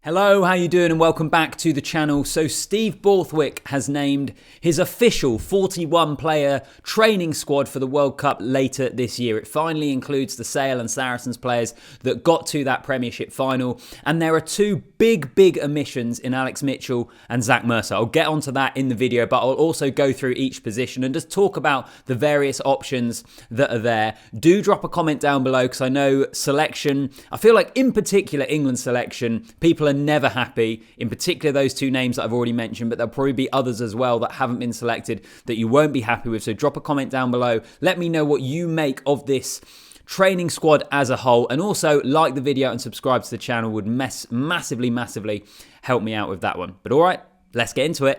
Hello, how you doing and welcome back to the channel. So Steve Borthwick has named his official 41-player training squad for the World Cup later this year. It finally includes the Sale and Saracens players that got to that Premiership final. And there are two big omissions in Alex Mitchell and Zach Mercer. I'll get onto that in the video, but I'll also go through each position and just talk about the various options that are there. Do drop a comment down below because I know selection, I feel like in particular England selection, people are never happy, in particular those two names that I've already mentioned, but there'll probably be others as well that haven't been selected that you won't be happy with. So drop a comment down below. Let me know what you make of this training squad as a whole, and also like the video and subscribe to the channel would massively help me out with that one. But all right, let's get into it.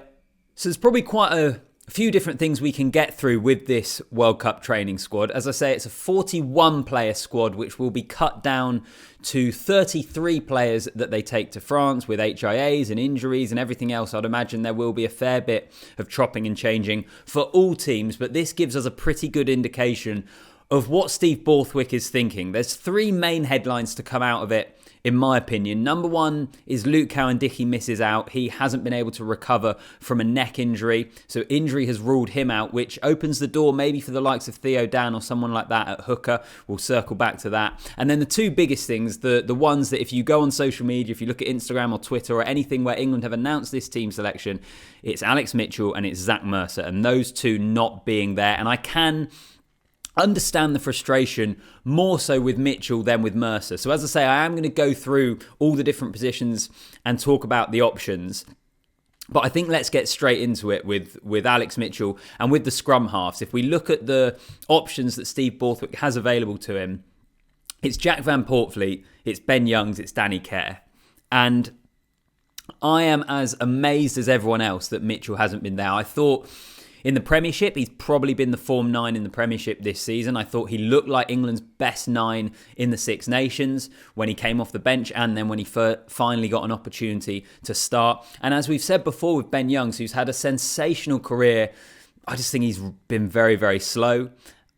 So there's probably quite a few different things we can get through with this World Cup training squad. As I say, it's a 41-player squad, which will be cut down to 33 players that they take to France with HIAs and injuries and everything else. I'd imagine there will be a fair bit of chopping and changing for all teams, but this gives us a pretty good indication of what Steve Borthwick is thinking. There's three main headlines to come out of it, in my opinion. Number one is Luke Cowan-Dickie misses out. He hasn't been able to recover from a neck injury, so injury has ruled him out, which opens the door maybe for the likes of Theo Dan or someone like that at hooker. We'll circle back to that. And then the two biggest things, the ones that if you go on social media, if you look at Instagram or Twitter or anything where England have announced this team selection, it's Alex Mitchell and it's Zach Mercer, and those two not being there. And I can understand the frustration more so with Mitchell than with Mercer. So as I say, I am going to go through all the different positions and talk about the options. But I think let's get straight into it with Alex Mitchell and with the scrum halves. If we look at the options that Steve Borthwick has available to him, it's Jack Van Portfleet, it's Ben Youngs, it's Danny Care. And I am as amazed as everyone else that Mitchell hasn't been there. I thought in the Premiership, he's probably been the form 9 in the Premiership this season. I thought he looked like England's best 9 in the Six Nations when he came off the bench and then when he finally got an opportunity to start. And as we've said before with Ben Youngs, who's had a sensational career, I just think he's been very slow.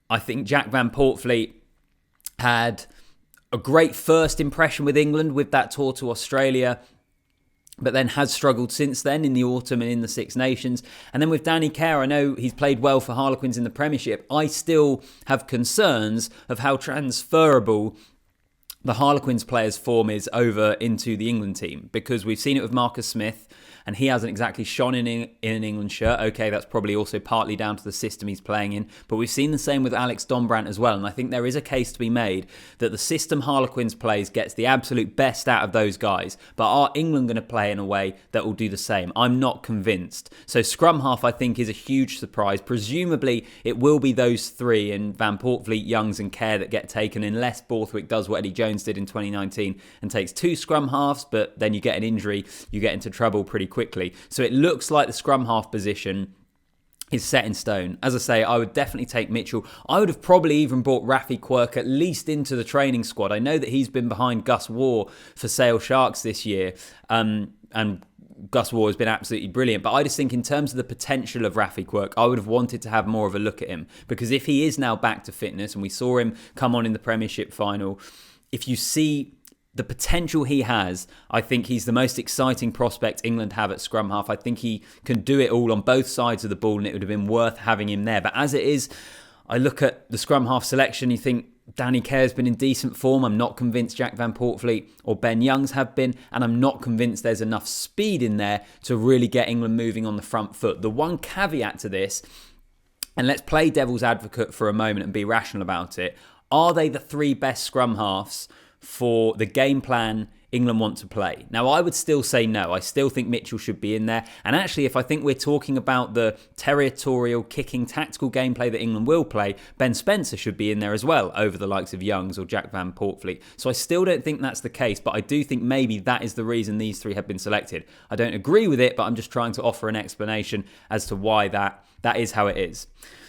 I think Jack Van Portfleet had a great first impression with England with that tour to Australia, but then has struggled since then in the autumn and in the Six Nations. And then with Danny Care, I know he's played well for Harlequins in the Premiership. I still have concerns of how transferable the Harlequins players' form is over into the England team, because we've seen it with Marcus Smith and he hasn't exactly shone in an England shirt. Okay, that's probably also partly down to the system he's playing in, but we've seen the same with Alex Dombrandt as well, and I think there is a case to be made that the system Harlequins plays gets the absolute best out of those guys, but are England going to play in a way that will do the same? I'm not convinced. So scrum half, I think, is a huge surprise. Presumably, it will be those three in Van Portfleet, Youngs and Care that get taken, unless Borthwick does what Eddie Jones did in 2019 and takes two scrum halves, but then you get an injury, you get into trouble pretty quickly. So it looks like the scrum half position is set in stone. As I say, I would definitely take Mitchell. I would have probably even brought Rafi Quirk at least into the training squad. I know that he's been behind Gus Waugh for Sale Sharks this year, and Gus Waugh has been absolutely brilliant. But I just think in terms of the potential of Rafi Quirk, I would have wanted to have more of a look at him, because if he is now back to fitness, and we saw him come on in the Premiership final, if you see the potential he has, I think he's the most exciting prospect England have at scrum half. I think he can do it all on both sides of the ball, and it would have been worth having him there. But as it is, I look at the scrum half selection, you think Danny Care's been in decent form. I'm not convinced Jack Van Portfleet or Ben Youngs have been, and I'm not convinced there's enough speed in there to really get England moving on the front foot. The one caveat to this, and let's play devil's advocate for a moment and be rational about it, are they the three best scrum halves for the game plan England want to play? Now, I would still say no. I still think Mitchell should be in there. And actually, if I think we're talking about the territorial, kicking, tactical gameplay that England will play, Ben Spencer should be in there as well, over the likes of Youngs or Jack Van Portfleet. So I still don't think that's the case, but I do think maybe that is the reason these three have been selected. I don't agree with it, but I'm just trying to offer an explanation as to why that is how it is.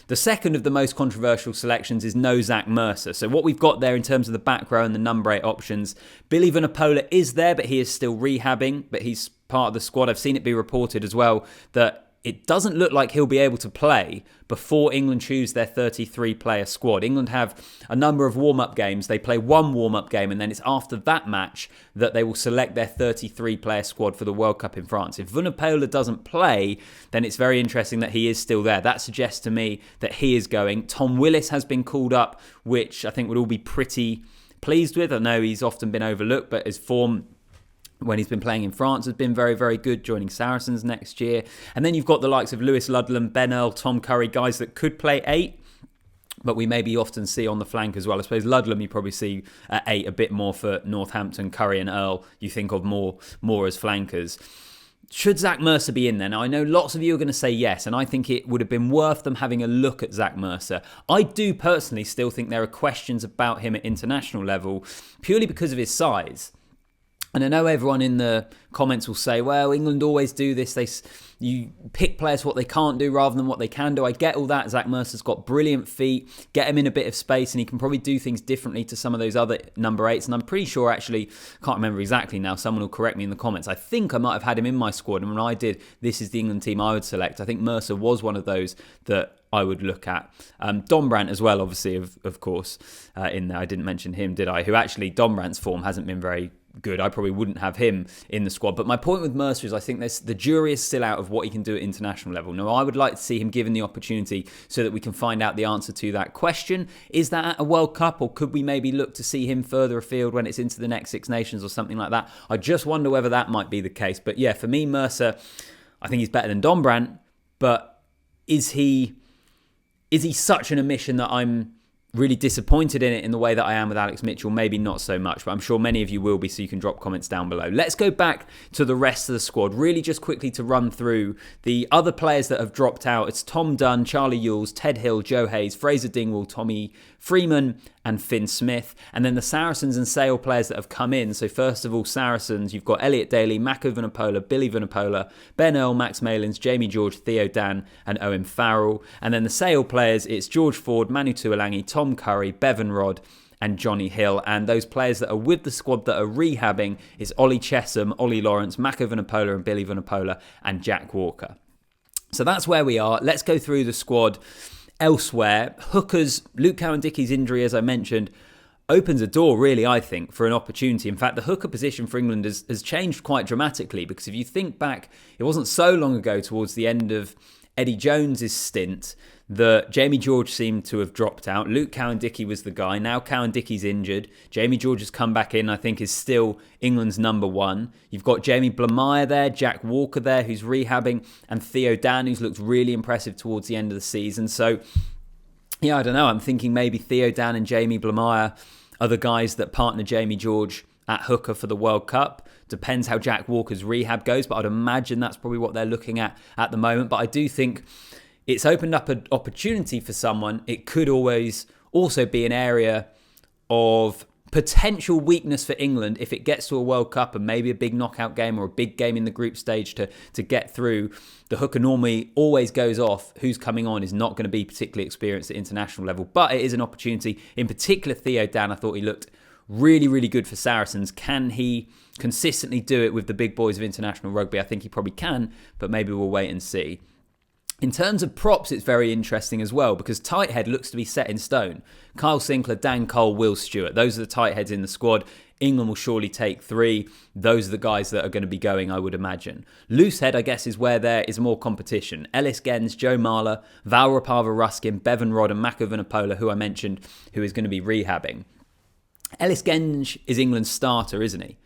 The second of the most controversial selections is no Zach Mercer. So what we've got there in terms of the back row and the number 8 options, Billy Vunipola is there, but he is still rehabbing, but he's part of the squad. I've seen it be reported as well that it doesn't look like he'll be able to play before England choose their 33-player squad. England have a number of warm-up games. They play one warm-up game, and then it's after that match that they will select their 33-player squad for the World Cup in France. If Vunipola doesn't play, then it's very interesting that he is still there. That suggests to me that he is going. Tom Willis has been called up, which I think would all be pretty pleased with. I know he's often been overlooked, but his form when he's been playing in France has been very, very good, joining Saracens next year. And then you've got the likes of Lewis Ludlam, Ben Earl, Tom Curry, guys that could play 8, but we maybe often see on the flank as well. I suppose Ludlam you probably see at 8 a bit more for Northampton. Curry and Earl you think of more as flankers. Should Zach Mercer be in there? Now, I know lots of you are going to say yes, and I think it would have been worth them having a look at Zach Mercer. I do personally still think there are questions about him at international level, purely because of his size. And I know everyone in the comments will say, well, England always do this. You pick players for what they can't do rather than what they can do. I get all that. Zach Mercer's got brilliant feet. Get him in a bit of space and he can probably do things differently to some of those other number 8s. And I'm pretty sure, actually, can't remember exactly now. Someone will correct me in the comments. I think I might have had him in my squad. And when I did, this is the England team I would select. I think Mercer was one of those that I would look at. Dombrant as well, obviously, of course, in there. I didn't mention him, did I? Who actually, Dombrant's form hasn't been very good. I probably wouldn't have him in the squad. But my point with Mercer is I think the jury is still out of what he can do at international level. Now, I would like to see him given the opportunity so that we can find out the answer to that question. Is that at a World Cup, or could we maybe look to see him further afield when it's into the next Six Nations or something like that? I just wonder whether that might be the case. But yeah, for me, Mercer, I think he's better than Dombrant. But is he such an omission that I'm really disappointed in it in the way that I am with Alex Mitchell? Maybe not so much, but I'm sure many of you will be, so you can drop comments down below. Let's go back to the rest of the squad, really just quickly to run through the other players that have dropped out. It's Tom Dunn, Charlie Ewels, Ted Hill, Joe Hayes, Fraser Dingwall, Tommy Freeman and Finn Smith. And then the Saracens and Sale players that have come in. So first of all, Saracens, you've got Elliot Daly, Mako Vunipola, Billy Vunipola, Ben Earl, Max Malins, Jamie George, Theo Dan and Owen Farrell. And then the Sale players, it's George Ford, Manu Tuolangi, Tom Curry, Bevan Rod and Johnny Hill. And those players that are with the squad that are rehabbing is Ollie Chesham, Ollie Lawrence, Mako Vunipola and Billy Vunipola and Jack Walker. So that's where we are. Let's go through the squad elsewhere. Hookers, Luke Cowan-Dickey's injury, as I mentioned, opens a door, really, I think, for an opportunity. In fact, the hooker position for England has changed quite dramatically, because if you think back, it wasn't so long ago towards the end of Eddie Jones's stint that Jamie George seemed to have dropped out. Luke Cowan-Dickey was the guy. Now Cowan-Dickey's injured. Jamie George has come back in, I think is still England's number 1. You've got Jamie Blamire there, Jack Walker there, who's rehabbing, and Theo Dan, who's looked really impressive towards the end of the season. So, yeah, I don't know. I'm thinking maybe Theo Dan and Jamie Blamire are the guys that partner Jamie George at hooker for the World Cup. Depends how Jack Walker's rehab goes, but I'd imagine that's probably what they're looking at the moment. But I do think it's opened up an opportunity for someone. It could always also be an area of potential weakness for England if it gets to a World Cup and maybe a big knockout game or a big game in the group stage to get through. The hooker normally always goes off. Who's coming on is not going to be particularly experienced at international level, but it is an opportunity. In particular, Theo Dan, I thought he looked really, really good for Saracens. Can he consistently do it with the big boys of international rugby? I think he probably can, but maybe we'll wait and see. In terms of props, it's very interesting as well, because tight head looks to be set in stone. Kyle Sinclair, Dan Cole, Will Stewart. Those are the tight heads in the squad. England will surely take 3. Those are the guys that are going to be going, I would imagine. Loose head, I guess, is where there is more competition. Ellis Gens, Joe Marler, Val Rapava-Ruskin, Bevan Rod and Mako Vunipola, who I mentioned, who is going to be rehabbing. Ellis Gens is England's starter, isn't he?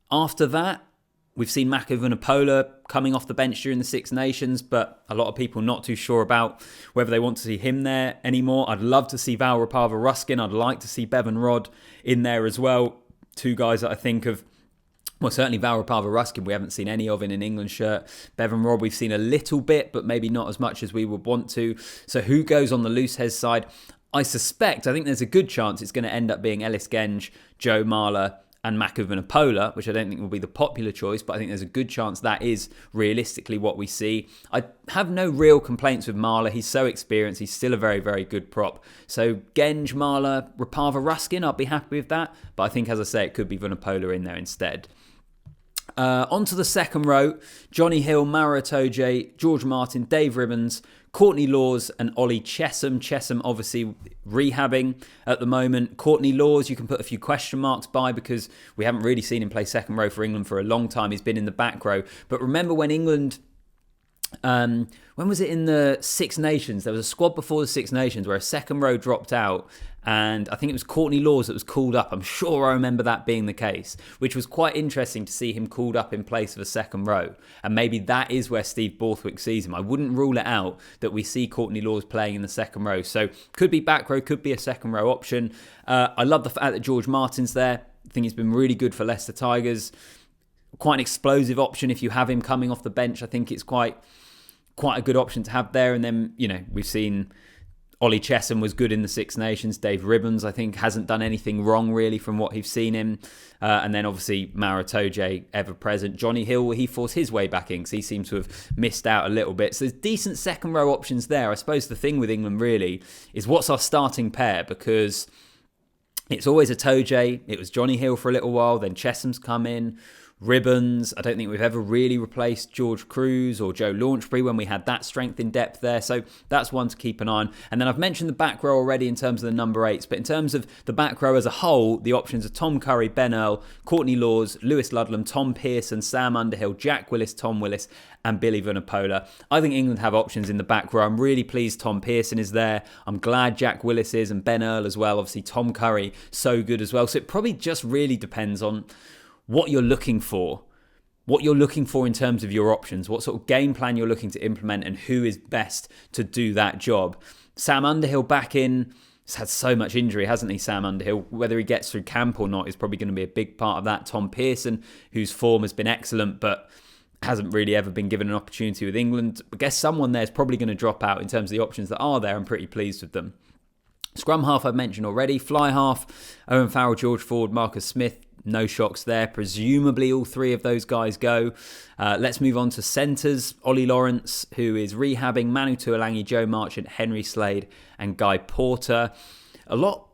After that, we've seen Mako Vunipola coming off the bench during the Six Nations, but a lot of people not too sure about whether they want to see him there anymore. I'd love to see Val Rapava-Ruskin. I'd like to see Bevan Rod in there as well. 2 guys that I think of, well, certainly Val Rapava-Ruskin we haven't seen any of in an England shirt. Bevan Rod we've seen a little bit, but maybe not as much as we would want to. So who goes on the loose head side? I think there's a good chance it's going to end up being Ellis Genge, Joe Marler and Mako Vunipola, which I don't think will be the popular choice, but I think there's a good chance that is realistically what we see. I have no real complaints with Marler. He's so experienced. He's still a very, very good prop. So Genge, Marler, Rapava-Ruskin, I'll be happy with that. But I think, as I say, it could be Vunipola in there instead. Onto the second row, Johnny Hill, Maro Itoje, George Martin, Dave Ribbons, Courtney Laws and Ollie Chesham. Chesham obviously rehabbing at the moment. Courtney Laws, you can put a few question marks by because we haven't really seen him play second row for England for a long time. He's been in the back row. But remember when England... when was it in the Six Nations? There was a squad before the Six Nations where a second row dropped out and I think it was Courtney Laws that was called up. I'm sure I remember that being the case, which was quite interesting to see him called up in place of a second row. And maybe that is where Steve Borthwick sees him. I wouldn't rule it out that we see Courtney Laws playing in the second row. So could be back row, could be a second row option. I love the fact that George Martin's there. I think he's been really good for Leicester Tigers. Quite an explosive option if you have him coming off the bench. I think it's quite a good option to have there. And then, we've seen Ollie Chesham was good in the Six Nations. Dave Ribbons, I think, hasn't done anything wrong really from what we've seen him. And then obviously Maro Itoje, ever present. Johnny Hill, he forced his way back in because he seems to have missed out a little bit. So there's decent second row options there. I suppose the thing with England really is what's our starting pair, because it's always Itoje. It was Johnny Hill for a little while, then Chesham's come in. Ribbons, I don't think we've ever really replaced George Cruz or Joe Launchbury when we had that strength in depth there. So that's one to keep an eye on. And then I've mentioned the back row already in terms of the number 8s. But in terms of the back row as a whole, the options are Tom Curry, Ben Earl, Courtney Laws, Lewis Ludlam, Tom Pearson, Sam Underhill, Jack Willis, Tom Willis and Billy Vunipola. I think England have options in the back row. I'm really pleased Tom Pearson is there. I'm glad Jack Willis is and Ben Earl as well. Obviously Tom Curry, so good as well. So it probably just really depends on what you're looking for. What you're looking for in terms of your options, what sort of game plan you're looking to implement and who is best to do that job. Sam Underhill back in, he's had so much injury, hasn't he, Sam Underhill? Whether he gets through camp or not is probably going to be a big part of that. Tom Pearson, whose form has been excellent, but hasn't really ever been given an opportunity with England. I guess someone there is probably going to drop out in terms of the options that are there. I'm pretty pleased with them. Scrum half I've mentioned already. Fly half, Owen Farrell, George Ford, Marcus Smith. No shocks there. Presumably all three of those guys go. Let's move on to centres. Ollie Lawrence, who is rehabbing. Manu Tuolangi, Joe Marchant, Henry Slade and Guy Porter. A lot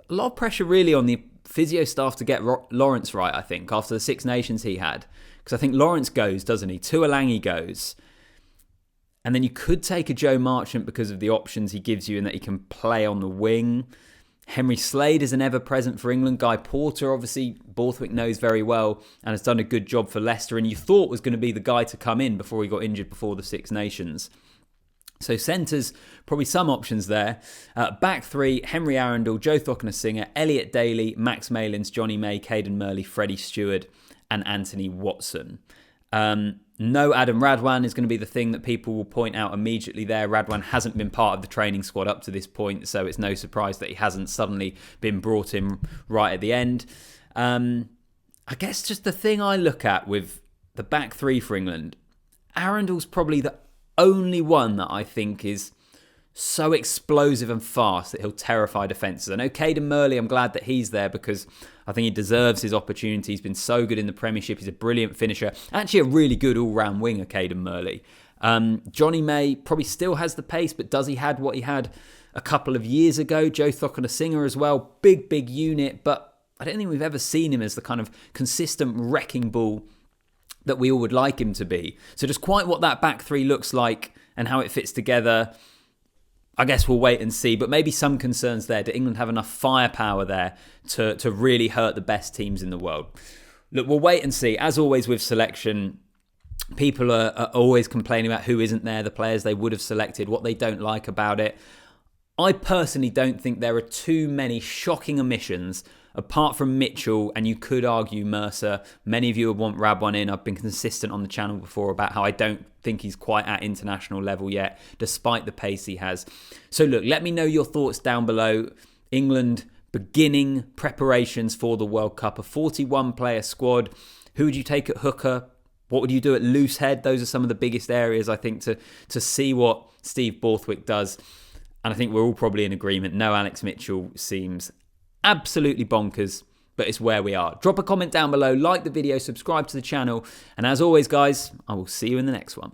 of pressure really on the physio staff to get Lawrence right, I think, after the Six Nations he had. Because I think Lawrence goes, doesn't he? Tuolangi goes. And then you could take a Joe Marchant because of the options he gives you and that he can play on the wing. Henry Slade is an ever-present for England. Guy Porter, obviously, Borthwick knows very well and has done a good job for Leicester and you thought was going to be the guy to come in before he got injured before the Six Nations. So centres, probably some options there. Back three, Henry Arundel, Joe Thockner-Singer, Elliot Daly, Max Malins, Johnny May, Caden Murley, Freddie Stewart and Anthony Watson. No Adam Radwan is going to be the thing that people will point out immediately there. Radwan hasn't been part of the training squad up to this point, so it's no surprise that he hasn't suddenly been brought in right at the end. I guess just the thing I look at with the back three for England, Arundel's probably the only one that I think is so explosive and fast that he'll terrify defences. I know Caden Murley, I'm glad that he's there because I think he deserves his opportunity. He's been so good in the Premiership. He's a brilliant finisher. Actually, a really good all-round winger, Caden Murley. Johnny May probably still has the pace, but does he have what he had a couple of years ago? Joe Thockner-Singer as well. Big unit, but I don't think we've ever seen him as the kind of consistent wrecking ball that we all would like him to be. So just quite what that back three looks like and how it fits together, I guess we'll wait and see, but maybe some concerns there. Do England have enough firepower there to really hurt the best teams in the world? Look, we'll wait and see. As always with selection, people are always complaining about who isn't there, the players they would have selected, what they don't like about it. I personally don't think there are too many shocking omissions apart from Mitchell, and you could argue Mercer. Many of you would want Radwan in. I've been consistent on the channel before about how I don't think he's quite at international level yet, despite the pace he has. So look, let me know your thoughts down below. England beginning preparations for the World Cup, a 41-player squad. Who would you take at hooker? What would you do at loose head? Those are some of the biggest areas, I think, to see what Steve Borthwick does. And I think we're all probably in agreement. No Alex Mitchell seems absolutely bonkers, but it's where we are. Drop a comment down below, like the video, subscribe to the channel, and as always, guys, I will see you in the next one.